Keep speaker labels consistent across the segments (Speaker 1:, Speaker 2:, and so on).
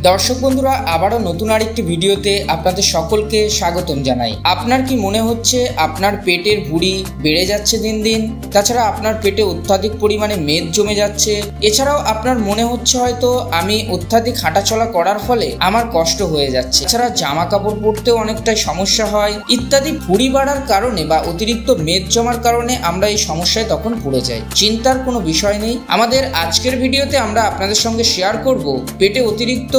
Speaker 1: দর্শক বন্ধুরা, আবারও নতুন আরেকটি ভিডিওতে আপনাদের সকলকে স্বাগতম জানাই। আপনার কি মনে হচ্ছে আপনার পেটের ভুঁড়ি বেড়ে যাচ্ছে দিন দিন? তাছাড়া আপনার পেটে অত্যাধিক পরিমাণে মেদ জমে যাচ্ছে। এছাড়াও আপনার মনে হচ্ছে হয়তো আমি অত্যাধিক হাঁটাচলা করার ফলে আমার কষ্ট হয়ে যাচ্ছে। এছাড়া জামা কাপড় পরতেও অনেকটাই সমস্যা হয় ইত্যাদি। ভুঁড়ি বাড়ার কারণে বা অতিরিক্ত মেদ জমার কারণে আমরা এই সমস্যায় তখন পড়ে যাই। চিন্তার কোনো বিষয় নেই। আমাদের আজকের ভিডিওতে আমরা আপনাদের সঙ্গে শেয়ার করব পেটে অতিরিক্ত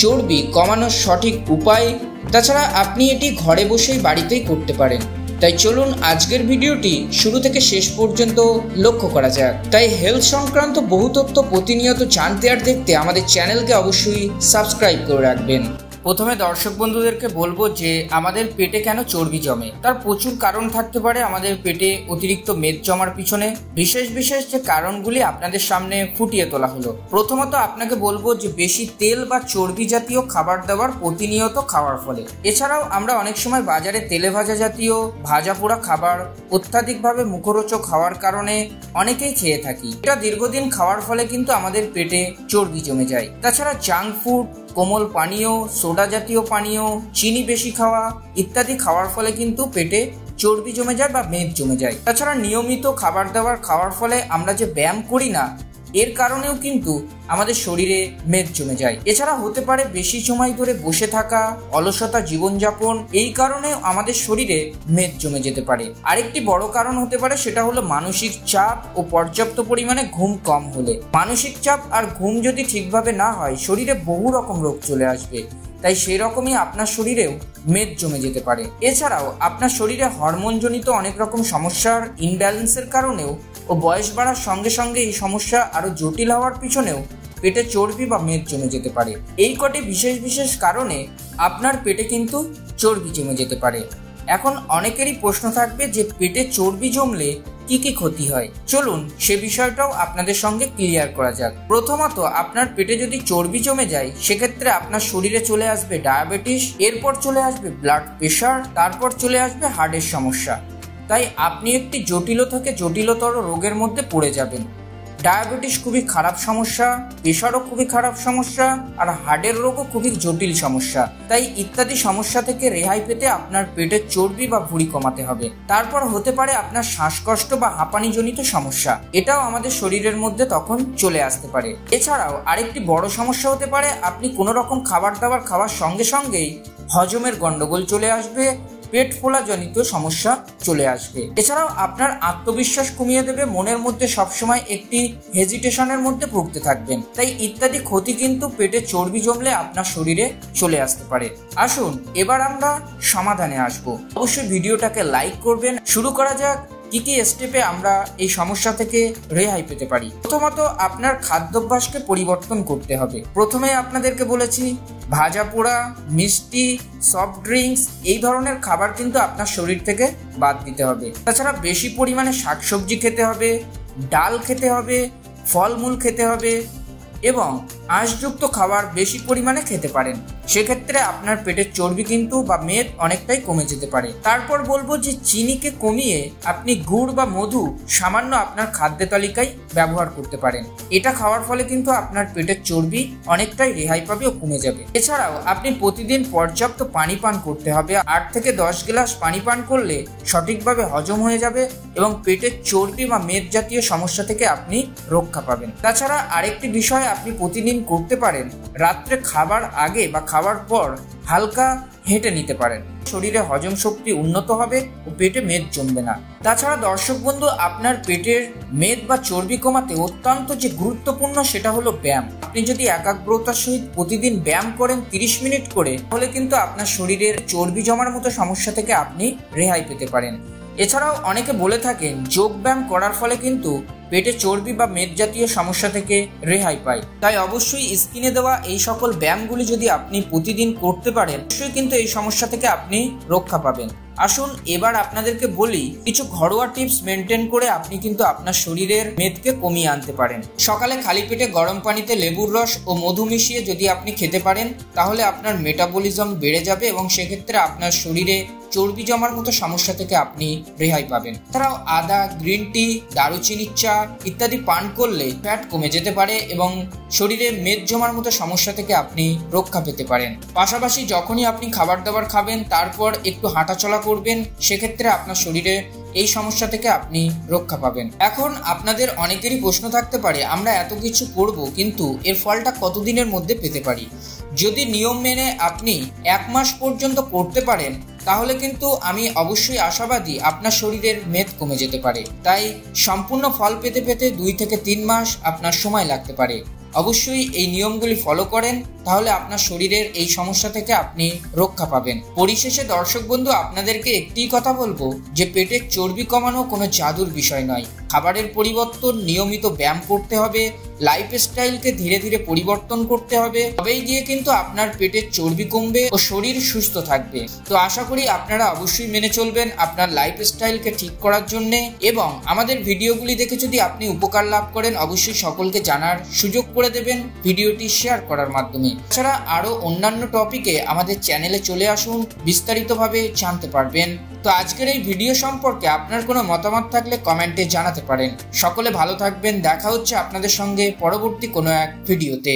Speaker 1: চর্বি কমানোর সঠিক উপায়। তাছাড়া আপনি এটি ঘরে বসেই বাড়িতেই করতে পারেন। তাই চলুন আজকের ভিডিওটি শুরু থেকে শেষ পর্যন্ত লক্ষ্য করা যাক। তাই হেলথ সংক্রান্ত বহু তথ্য প্রতিনিয়ত জানতে আর দেখতে আমাদের চ্যানেলকে অবশ্যই সাবস্ক্রাইব করে রাখবেন। প্রথমে দর্শক বন্ধুদেরকে বলবো যে আমাদের পেটে কেন চর্বি জমে, তার প্রচুর কারণ থাকতে পারে। আমাদের পেটে অতিরিক্ত মেদ জমার পিছনে বিশেষ বিশেষ যে কারণগুলি আপনাদের সামনে ফুটিয়ে তোলা হলো। প্রথমত আপনাকে বলবো যে বেশি তেল বা চর্বি জাতীয় খাবার দাবার প্রতিনিয়ত খাওয়ার ফলে। এছাড়াও আমরা অনেক সময় বাজারে তেলে ভাজা জাতীয় ভাজা পোড়া খাবার অত্যাধিকভাবে মুখরোচক হওয়ার কারণে অনেকেই খেয়ে থাকি। এটা দীর্ঘদিন খাওয়ার ফলে কিন্তু আমাদের পেটে চর্বি জমে যায়। তাছাড়া জাঙ্ক ফুড, কোমল পানীয়, সোডা জাতীয় পানীয়, চিনি বেশি খাওয়া ইত্যাদি খাওয়ার ফলে কিন্তু পেটে চর্বি জমে যায় বা মেদ জমে যায়। তাছাড়া নিয়মিত খাবার দাবার খাওয়ার ফলে আমরা যে ব্যায়াম করি না, এর কারণেও কিন্তু আমাদের শরীরে মেদ জমে যায়। এছাড়া হতে পারে বেশি সময় ধরে বসে থাকা, অলসতা জীবনযাপন, এই কারণেও আমাদের শরীরে মেদ জমে যেতে পারে। আরেকটি বড় কারণ হতে পারে, সেটা হলো মানসিক চাপ ও পর্যাপ্ত পরিমাণে ঘুম কম হলে। মানসিক চাপ আর ঘুম যদি ঠিকভাবে না হয়, শরীরে বহু রকম রোগ চলে আসবে। তাই সেই রকমই আপনার শরীরেও মেদ জমে যেতে পারে। এছাড়াও আপনার শরীরে হরমোনজনিত অনেক রকম সমস্যার ইনব্যালেন্সের কারণেও ও বয়স বাড়ার সঙ্গে সঙ্গে এই সমস্যা আরো জটিল হওয়ার পিছনেও পেটে চর্বি বা মেদ জমে যেতে পারে। এই কটি বিশেষ বিশেষ কারণে আপনার পেটে কিন্তু চর্বি জমে যেতে পারে। এখন অনেকেরই প্রশ্ন থাকবে যে পেটে চর্বি জমলে কি কি ক্ষতি হয়। চলুন সে বিষয়টাও আপনাদের সঙ্গে ক্লিয়ার করা যাক। প্রথমত, আপনার পেটে যদি চর্বি জমে যায়, সেক্ষেত্রে আপনার শরীরে চলে আসবে ডায়াবেটিস, এরপর চলে আসবে ব্লাড প্রেশার, তারপর চলে আসবে হার্টের সমস্যা। তাই আপনি একটি জটিল থেকে জটিলতর রোগের মধ্যে পড়ে যাবেন। ডায়াবেটিস খুবই খারাপ সমস্যা, প্রেশারও খুবই খারাপ সমস্যা, আর হার্টের রোগও খুবই জটিল সমস্যা। তাই ইত্যাদি সমস্যা থেকে রেহাই পেতে আপনার পেটের চর্বি বা ভুঁড়ি কমাতে হবে। তারপর হতে পারে আপনার শ্বাসকষ্ট বা হাঁপানিজনিত সমস্যা, এটাও আমাদের শরীরের মধ্যে তখন চলে আসতে পারে। এছাড়াও আরেকটি বড় সমস্যা হতে পারে, আপনি কোনো রকম খাবার দাবার খাওয়ার সঙ্গে সঙ্গেই হজমের গন্ডগোল চলে আসবে, পেট ফোলা জনিত সমস্যা চলে আসবে। এছাড়াও আপনার আত্মবিশ্বাস কমিয়ে দেবে, মনের মধ্যে সবসময় একটি হেজিটেশনের মধ্যে ভুগতে থাকবেন। তাই ইত্যাদি ক্ষতি কিন্তু পেটে চর্বি জমলে আপনার শরীরে চলে আসতে পারে। আসুন এবার আমরা সমাধানে আসব। অবশ্যই ভিডিওটাকে লাইক করবেন। শুরু করা যাক কি কি স্টেপে আমরা এই সমস্যা থেকে রেহাই পেতে পারি। প্রথমত, আপনার খাদ্যাভ্যাসকে পরিবর্তন করতে হবে। প্রথমে আপনাদেরকে বলেছি ভাজা পোড়া, মিষ্টি, সফট ড্রিঙ্কস এই ধরনের খাবার কিন্তু আপনার শরীর থেকে বাদ দিতে হবে। তাছাড়া বেশি পরিমাণে শাকসবজি খেতে হবে, ডাল খেতে হবে, ফলমূল খেতে হবে এবং আঁশযুক্ত খাবার বেশি পরিমাণে খেতে পারেন। সেক্ষেত্রে আপনার পেটের চর্বি কিন্তু বা মেদ অনেকটাই কমে যেতে পারে। তারপর বলবো যে চিনিকে কমিয়ে আপনি গুড় বা মধু সামান্য আপনার খাদ্য তালিকায় ব্যবহার করতে পারেন। এটা খাওয়ার ফলে কিন্তু আপনার পেটের চর্বি অনেকটাই রেহাই পাবে ও কমে যাবে। এছাড়াও আপনি প্রতিদিন পর্যাপ্ত পানি পান করতে হবে। 8 থেকে 10 গ্লাস পানি পান করলে সঠিকভাবে হজম হয়ে যাবে এবং পেটের চর্বি বা মেদ জাতীয় সমস্যা থেকে আপনি রক্ষা পাবেন। তাছাড়া আরেকটি বিষয় আপনি প্রতিদিন করতে পারেন, রাত্রে খাবার আগে বা খাওয়ার পর হালকা হেঁটে নিতে পারেন। শরীরে হজম শক্তি উন্নত হবে ও পেটে মেদ জমবে না। তাছাড়া দর্শক বন্ধু, আপনার পেটের মেদ বা চর্বি কমাতে অত্যন্ত যে গুরুত্বপূর্ণ সেটা হলো ব্যায়াম। আপনি যদি একাগ্রতার সহিত প্রতিদিন ব্যায়াম করেন 30 মিনিট করে, তাহলে কিন্তু আপনার শরীরের চর্বি জমার মতো সমস্যা থেকে আপনি রেহাই পেতে পারেন। এছাড়াও অনেকে বলে থাকেন যোগ ব্যায়াম করার ফলে কিন্তু পেটে চর্বি বা মেদ জাতীয় সমস্যা থেকে রেহাই পায়। তাই অবশ্যই স্ক্রিনে দেওয়া এই সকল ব্যায়ামগুলি যদি আপনি প্রতিদিন করতে পারেন, অবশ্যই কিন্তু এই সমস্যা থেকে আপনি রক্ষা পাবেন। আসুন এবার আপনাদেরকে বলি কিছু ঘরোয়া টিপস মেনটেন করে আপনি কিন্তু আপনার শরীরের মেদকে কমিয়ে আনতে পারেন। সকালে খালি পেটে গরম পানিতে লেবুর রস ও মধু মিশিয়ে যদি আপনি খেতে পারেন, তাহলে আপনার মেটাবলিজম বেড়ে যাবে এবং সেক্ষেত্রে আপনার শরীরে চর্বি জমার মতো সমস্যা থেকে আপনি রেহাই পাবেন। তারাও আদা, গ্রিন টি, দারুচিনির চা ইত্যাদি পান করলে ফ্যাট কমে যেতে পারে এবং শরীরে মেদ জমার মতো সমস্যা থেকে আপনি রক্ষা পেতে পারেন। পাশাপাশি যখনই আপনি খাবার দাবার খাবেন তারপর একটু হাঁটাচলা করবেন, সেক্ষেত্রে আপনার শরীরে এই সমস্যা থেকে আপনি রক্ষা পাবেন। এখন আপনাদের অনেকেরই প্রশ্ন থাকতে পারে, আমরা এত কিছু করব কিন্তু এর ফলটা কতদিনের মধ্যে পেতে পারি? যদি নিয়ম মেনে আপনি 1 মাস পর্যন্ত করতে পারেন তাহলে কিন্তু আমি অবশ্যই আশাবাদী আপনার শরীরের মেদ কমে যেতে পারে। তাই সম্পূর্ণ ফল পেতে পেতে 2 থেকে 3 মাস আপনার সময় লাগতে পারে। অবশ্যই এই নিয়মগুলি ফলো করেন, তাহলে আপনার শরীরের এই সমস্যা থেকে আপনি রক্ষা পাবেন। পরিশেষে দর্শক বন্ধু, আপনাদেরকে একটি কথা বলবো যে পেটের চর্বি কমানো কোনো জাদুর বিষয় নয়। খাবারের পরিবর্তন, নিয়মিত ব্যায়াম করতে হবে, লাইফস্টাইলকে ধীরে ধীরে পরিবর্তন করতে হবে, তবেই গিয়ে কিন্তু আপনার পেটের চর্বি কমবে ও শরীর সুস্থ থাকবে। তো আশা করি আপনারা অবশ্যই মেনে চলবেন আপনার লাইফস্টাইলকে ঠিক করার জন্য, এবং আমাদের ভিডিওগুলি দেখে যদি আপনি উপকার লাভ করেন অবশ্যই সকলকে জানার সুযোগ করে দেবেন ভিডিওটি শেয়ার করার মাধ্যমে। এছাড়া আরো অন্যান্য টপিকে আমাদের চ্যানেলে চলে আসুন, বিস্তারিতভাবে জানতে পারবেন। তো আজকের এই ভিডিও সম্পর্কে আপনার কোনো মতামত থাকলে কমেন্টে জানাতে পারেন। সকলে ভালো থাকবেন, দেখা হচ্ছে আপনাদের সঙ্গে পরবর্তী কোনো এক ভিডিওতে।